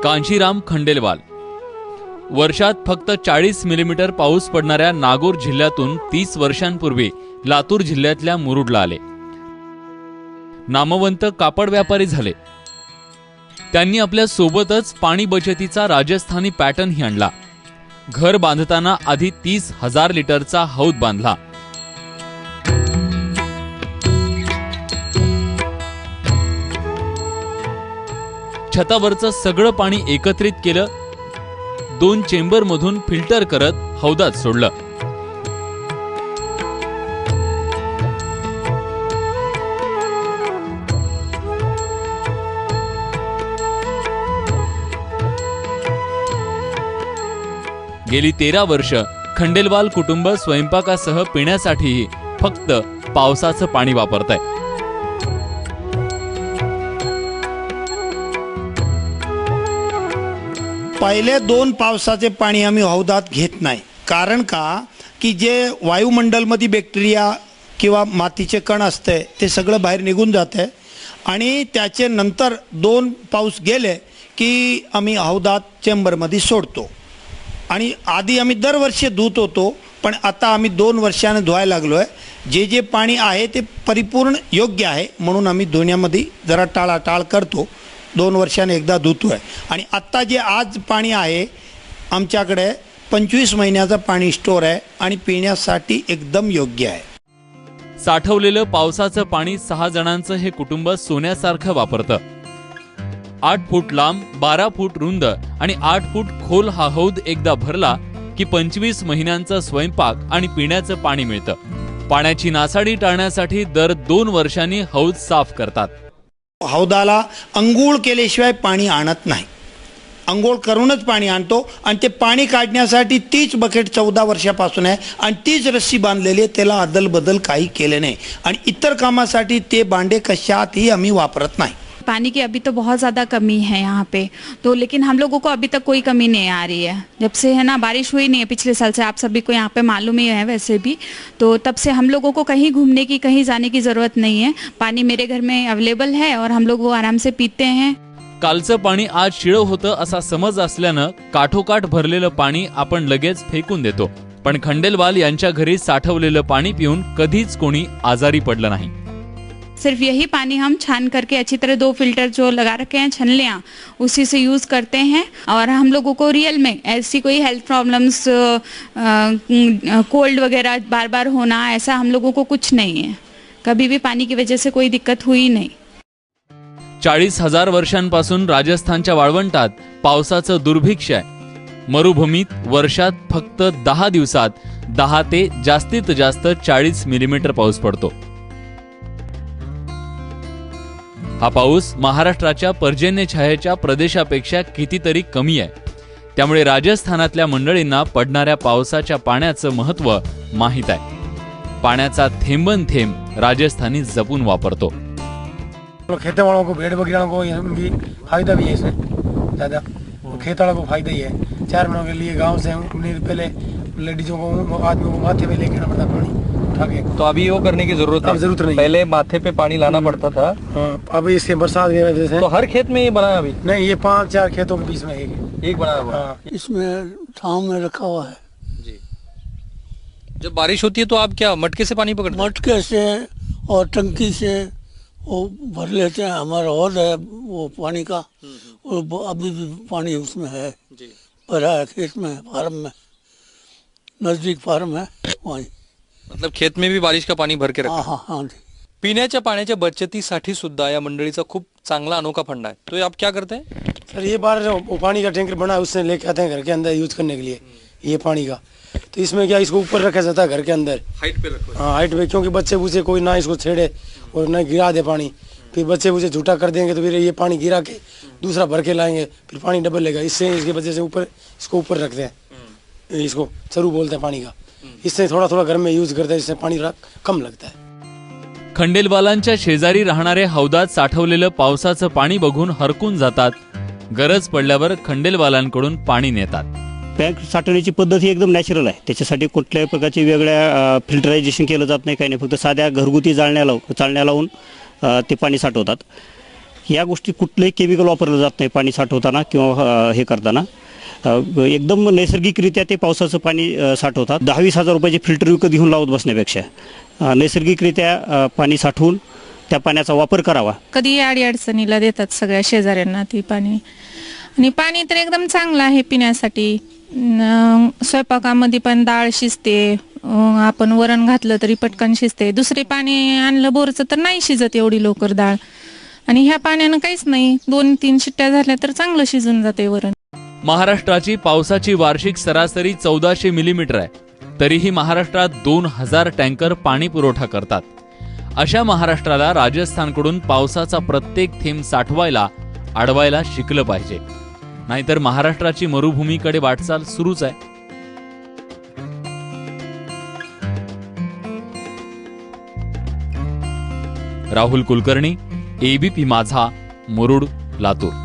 कांशीराम खंडेलवाल वर्षात फक्त 40 मिलीमीटर पाऊस पडणाऱ्या नागोर जिल्ह्यातून 30 वर्षांपूर्वी लातूर जिल्ह्यातल्या मुरुडला आले। नामवंत कापड व्यापारी झाले। त्यांनी आपल्या सोबतच पाणी बचतीचा राजस्थानी पॅटर्नही आणला। घर बांधताना आधी 30,000 लिटरचा हौद बांधला। छतावरचं सगळं पाणी एकत्रित केलं, 2 चेंबर मधून फिल्टर करत हौदात सोडलं। गेली 13 वर्ष खंडेलवाल कुटुंब स्वयंपाकासह पिण्यासाठीही फक्त पावसाचं पाणी वापरतंय। पहिले 2 पावसाचे पाणी आम्ही हौदात घेत नाही। कारण का की जे वायुमंडलमध्ये बॅक्टेरिया किंवा मातीचे कण असते ते सगळं बाहेर निघून जाते आणि त्याचे नंतर 2 पाऊस गेले की आम्ही हौदात चेंबरमध्ये सोडतो। आणि आधी आम्ही दरवर्षी धुत होतो, पण आता आम्ही 2 वर्षाने धुवायला लागलो आहे। जे पाणी आहे ते परिपूर्ण योग्य आहे म्हणून आम्ही धुण्यामध्ये जरा टाळाटाळ करतो। 2 वर्षाने एकदा धुतोय आणि आत्ता जे आज पाणी आहे आमच्याकडे 25 महिन्याचं पाणी स्टोर आहे आणि पिण्यासाठी एकदम योग्य आहे। साठवलेलं पावसाचं पाणी 6 जणांचं हे कुटुंब सोन्यासारखं वापरतं। 8 फूट लांब, 12 फूट रुंद आणि 8 फूट खोल हा हौद एकदा भरला की 25 महिन्यांचा स्वयंपाक आणि पिण्याचं पाणी मिळतं। पाण्याची नासाडी टाळण्यासाठी दर 2 वर्षांनी हौद साफ करतात। हौदाला अंघोळ केल्याशिवाय पाणी आणत नाही। अंघोळ करूनच पाणी आणतो आणि ते पाणी काढण्यासाठी तीच बकेट 14 वर्षापासून आहे आणि तीच रस्सी बांधलेली आहे, त्याला अदलबदल काही केले नाही आणि इतर कामासाठी ते भांडे कशातही आम्ही वापरत नाही। पानी की अभी तो बहुत ज़्यादा कमी है यहाँ पे, तो लेकिन हम लोगों को अभी तक कोई कमी नहीं आ रही है। जब से है ना बारिश हुई नहीं है पिछले साल से, आप सभी को यहाँ पे मालूम ही है वैसे भी, तो तब से हम लोगों को कहीं घूमने की कहीं जाने की ज़रूरत नहीं है। पानी मेरे घर में अवेलेबल है और हम लोग वो आराम से पीते हैं। कालचं पाणी आज शिळं होतं असा समज असल्यानं काठोकाठ भरलेलं पाणी आपण लगेच फेकून देतो, पण खंडेलवाल यांच्या घरी साठवलेलं पाणी पिऊन कधीच कोणी आजारी पडलं नाही। सिर्फ यही पानी हम छान करके अच्छी तरह 2 फिल्टर जो लगा रखे हैं छनलियाँ, उसी से यूज़ करते हैं और हम लोगों को रियल में ऐसी कोई हेल्थ प्रॉब्लम्स, कोल्ड वगैरह बार बार होना, ऐसा हम लोगों को कुछ नहीं है। कभी भी पानी की वजह से कोई दिक्कत हुई नहीं। 40,000 वर्षांपासून राजस्थानच्या वाळवंटात पावसाचं दुर्भिक्ष आहे। मरुभूमीत वर्षात फक्त 10 दिवसात 10 ते जास्तीत जास्त 40 मिलीमीटर पाऊस पडतो। हा पाऊस महाराष्ट्राच्या पर्जन्य छायेच्या प्रदेशापेक्षा कितीतरी कमी आहे। त्यामुळे राजस्थानातल्या मंडळींना पडणाऱ्या पावसाच्या पाण्याचं महत्त्व माहीत आहे। पाण्याचा थेंबन थेंब राजस्थानी जपून वापरतो। खेत वालों को, भेड़ बकरियों को भी फायदा भी है इसमें ज़्यादा, तो खेत वालों को फायदा ही है। 4 महीनों के लिए गांव से पहले लेडीजों को, आदमियों को माथे पे लेके आना पड़ता पानी उठा के। तो अभी वो करने की जरूरत नहीं। पहले माथे पे पानी लाना पड़ता था। हाँ, अभी इसके बरसात की वजह से। तो हर खेत में ये बना है अभी? नहीं, ये 5-4 खेतों के बीच में एक बना हुआ। हाँ, इसमें छांव में रखा हुआ है जी। जब बारिश होती है तो आप क्या मटके से पानी पकड़ते हैं? मटके से और टंकी से वो भर लेते हैं। हमारा हौद है वो पानी का, और अभी भी पानी उसमें है जी। भरा है खेत में, फार्म में, नजदीक फार्म है वहीं। मतलब खेत में भी बारिश का पानी भर के रखा। हाँ हाँ जी। पिण्याच्या पाण्याच्या बचतीसाठी सुद्धा या मंडळीचा खूप चांगला अनोखा फंडा है। तो आप क्या करते हैं? सर ये बार जो पानी का टैंकर बना है उससे लेके आते हैं घर के अंदर यूज करने के लिए, ये पानी का। तो इसमें क्या, इसको ऊपर रखा जाता है घर के अंदर, हाइट पे रखो। हाँ, हाइट पे, क्योंकि बच्चे बूचे कोई ना इसको छेड़े और ना गिरा दे पानी। फिर बच्चे बूचे झूठा कर देंगे तो फिर ये पानी गिरा के दूसरा भर के लाएंगे, फिर पानी डबल लेगा। इससे इसकी वजह से ऊपर इसको ऊपर रखते हैं, इसको चरू बोलते हैं पानी का। इससे थोड़ा थोड़ा घर में यूज करते हैं, इससे पानी कम लगता है। खंडेलवालांच्या शेजारी राहणारे हौदात साठवलेलं पावसाचं पाणी बघून हरकून जातात। गरज पडल्यावर खंडेलवालांकडून पाणी नेतात। पॅक साठवण्याची पद्धत ही एकदम नॅचरल आहे। त्याच्यासाठी कुठल्याही प्रकारचे वेगळ्या फिल्टरायझेशन केलं जात नाही, काही नाही। फक्त साध्या घरगुती चाळण्या लावून ते पाणी साठवतात। या गोष्टी कुठलंही केमिकल वापरलं जात नाही पाणी साठवताना किंवा हे करताना. एकदम नैसर्गिकरित्या ते पावसाचं पाणी साठवतात. 10-20 हजार रुपयाचे फिल्टर विकत घेऊन लावत बसण्यापेक्षा नैसर्गिकरित्या पाणी साठवून त्या पाण्याचा वापर करावा. कधी अडचणीला देतात सगळ्या शेजाऱ्यांना ती पाणी. आणि पाणी तर एकदम चांगलं आहे पिण्यासाठी. स्वयंपाकामध्ये पण डाळ शिजते, आपण वरण घातलं तरी पटकन शिजते. दुसरे पाणी आणलं बोरचं तर नाही शिजत एवढी लवकर डाळ. आणि ह्या पाण्यानं काहीच नाही, 2-3 शिट्ट्या झाल्या तर चांगलं शिजून जाते वरण. महाराष्ट्राची पावसाची वार्षिक सरासरी 1400 मिलीमीटर आहे. तरीही महाराष्ट्रात 2000 टँकर पाणी पुरवठा करतात. अशा महाराष्ट्राला राजस्थानकडून पावसाचा प्रत्येक थेंब साठवायला अडवायला शिकलं पाहिजे. नाहीतर महाराष्ट्राची मरुभूमीकडे वाटचाल सुरूच आहे. राहुल कुलकर्णी, एबीपी माझा, मुरुड, लातूर.